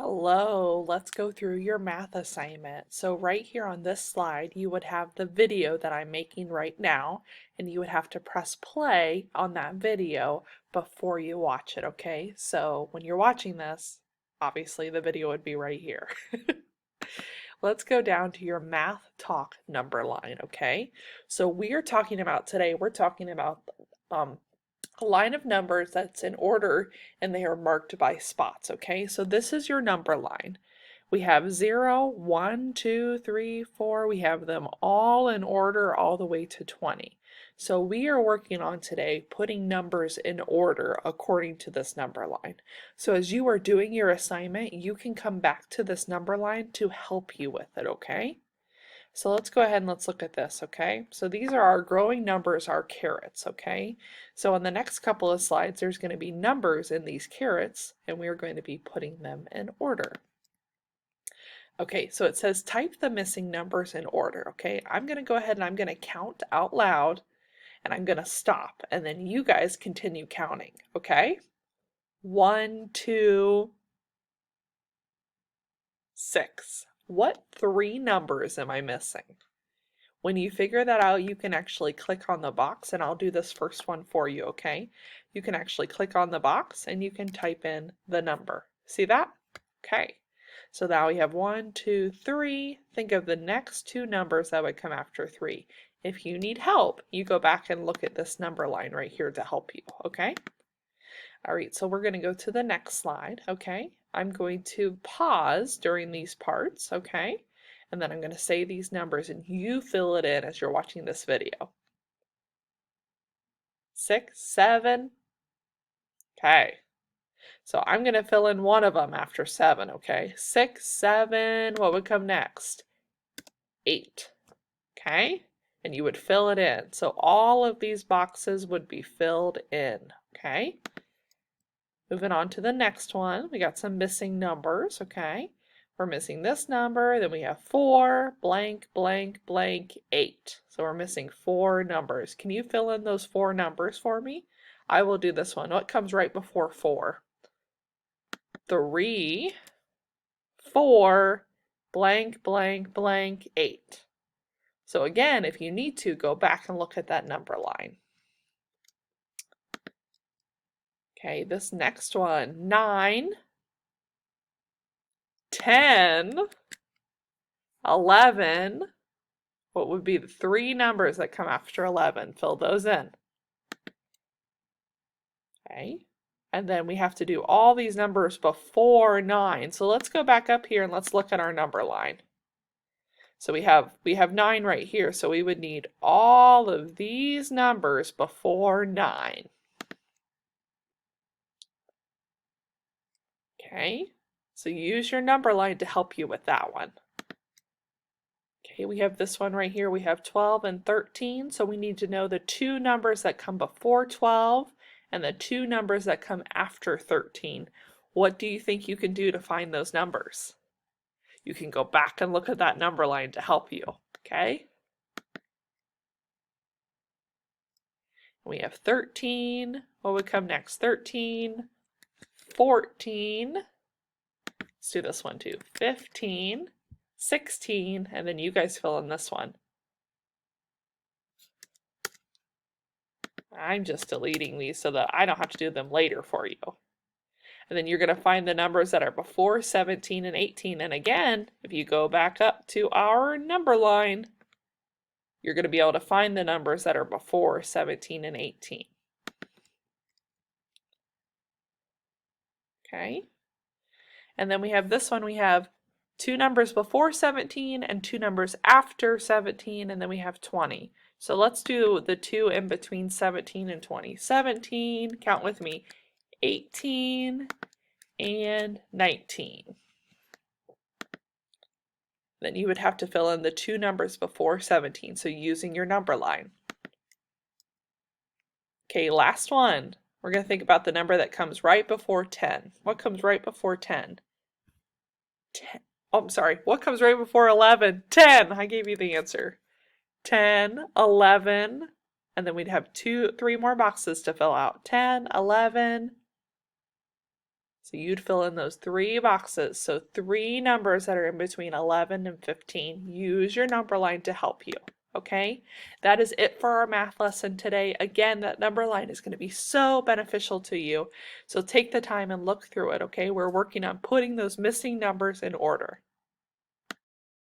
Hello, let's go through your math assignment. So right here on this slide, you would have the video that I'm making right now, and you would have to press play on that video before you watch it, okay? So when you're watching this, obviously the video would be right here. Let's go down to your math talk number line, okay? So we're talking about today, we're talking about a line of numbers that's in order and they are marked by spots, okay? So this is your number line. We have 0, 1, 2, 3, 4. We have them all in order all the way to 20. So we are working on today putting numbers in order according to this number line. So as you are doing your assignment, you can come back to this number line to help you with it, okay? So let's go ahead and let's look at this, okay? So these are our growing numbers, our carets, okay? So on the next couple of slides, there's going to be numbers in these carets, and we are going to be putting them in order. Okay, so it says type the missing numbers in order, okay? I'm going to go ahead and I'm going to count out loud, and I'm going to stop, and then you guys continue counting, okay? 1, 2, 6. What three numbers am I missing? When you figure that out, you can actually click on the box, and I'll do this first one for you, okay? You can actually click on the box and you can type in the number. See that? Okay. So now we have 1, 2, 3. Think of the next two numbers that would come after 3. If you need help, you go back and look at this number line right here to help you, okay? All right, so we're going to go to the next slide, okay? I'm going to pause during these parts, okay? And then I'm going to say these numbers and you fill it in as you're watching this video. 6, 7. Okay. So I'm going to fill in one of them after 7, okay? 6, 7. What would come next? 8. Okay? And you would fill it in. So all of these boxes would be filled in, okay? Moving on to the next one, we got some missing numbers, okay? We're missing this number, then we have 4, blank, blank, blank, 8. So we're missing 4 numbers. Can you fill in those 4 numbers for me? I will do this one. What comes right before 4? 3, 4, blank, blank, blank, 8. So again, if you need to, go back and look at that number line. Okay, this next one, 9, 10, 11. What would be the 3 numbers that come after 11? Fill those in. Okay. And then we have to do all these numbers before 9. So let's go back up here and let's look at our number line. So we have 9 right here. So we would need all of these numbers before 9. Okay. So use your number line to help you with that one. Okay, we have this one right here. We have 12 and 13, so we need to know the 2 numbers that come before 12 and the 2 numbers that come after 13. What do you think you can do to find those numbers? You can go back and look at that number line to help you, okay? We have 13. What would come next? 13, 14. Let's do this one too. 15. 16, and then you guys fill in this one. I'm just deleting these so that I don't have to do them later for you. And then you're going to find the numbers that are before 17 and 18. And again, if you go back up to our number line, you're going to be able to find the numbers that are before 17 and 18. Okay. And then we have this one, we have 2 numbers before 17 and 2 numbers after 17, and then we have 20. So let's do the 2 in between 17 and 20. 17, count with me, 18 and 19. Then you would have to fill in the 2 numbers before 17, so using your number line. Okay, last one. We're going to think about the number that comes right before 10. What comes right before 10? 10. Oh, I'm sorry. What comes right before 11? 10. I gave you the answer. 10, 11, and then we'd have 3 more boxes to fill out. 10, 11. So you'd fill in those 3 boxes. So 3 numbers that are in between 11 and 15. Use your number line to help you. Okay, that is it for our math lesson today. Again, that number line is going to be so beneficial to you. So take the time and look through it, okay? We're working on putting those missing numbers in order.